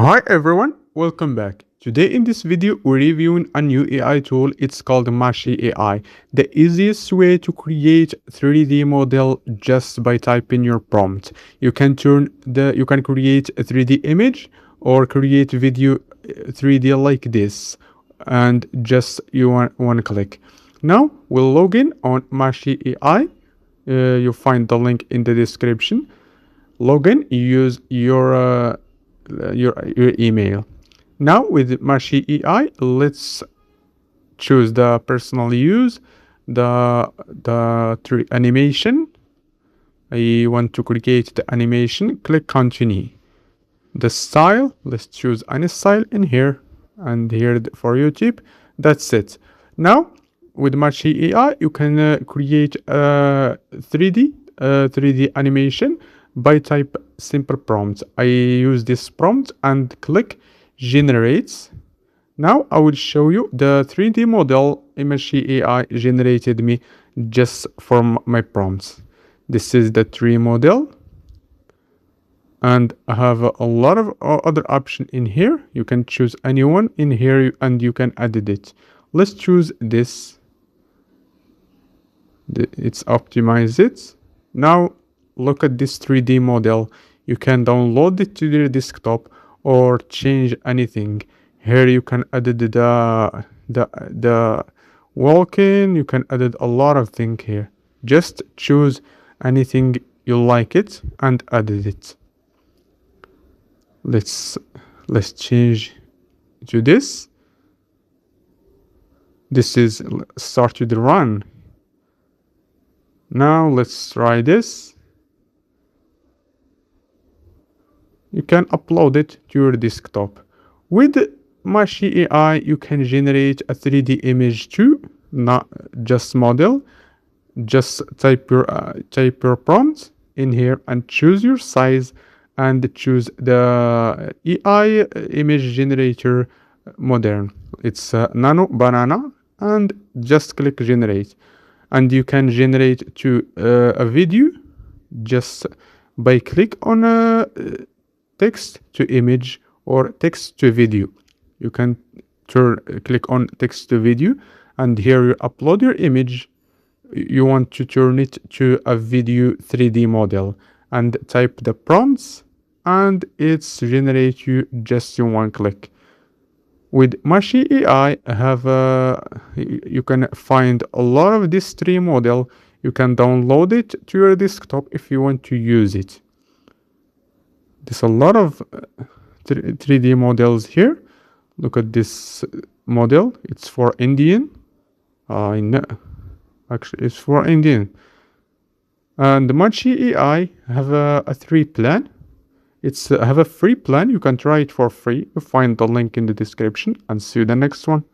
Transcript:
Hi everyone, welcome back. Today in this video we're reviewing a new AI tool. It's called Meshy AI. The easiest way to create 3D model just by typing your prompt. You can create a 3D image or create video 3D like this, and just you want one click. Now we'll log in on Meshy AI. You'll find the link in the description. Login, use your email. Now with Meshy AI, let's choose the personal use, the animation. I want to create the animation. Click continue. The style, let's choose any style in here, and here for YouTube. That's it. Now with Meshy AI, you can create a 3D animation by type simple prompt. I use this prompt and click generates. Now I will show you the 3D model Meshy AI generated me just from my prompts. This is the 3D model, and I have a lot of other options in here. You can choose anyone in here and you can edit it. Let's choose this. It's optimize it. Now look at this 3D model. You can download it to your desktop or change anything. Here you can edit the walking. You can edit a lot of things here. Just choose anything you like it and edit it. Let's change to this. This is start with the run. Now let's try this. You can upload it to your desktop. With Meshy AI, you can generate a 3D image too, not just model. Just type your prompt in here and choose your size and choose the AI image generator modern. It's nano banana, and just click generate. And you can generate to a video just by click on a text to image or text to video. You can click on text to video, and here you upload your image. You want to turn it to a video 3D model and type the prompts, and it's generate you just in one click. With Meshy AI, you can find a lot of this 3D model. You can download it to your desktop if you want to use it. There's a lot of 3D models here. Look at this model. It's for Indian. No, actually, it's for Indian. And the Meshy AI have a free plan. It's have a free plan. You can try it for free. You find the link in the description, and see you the next one.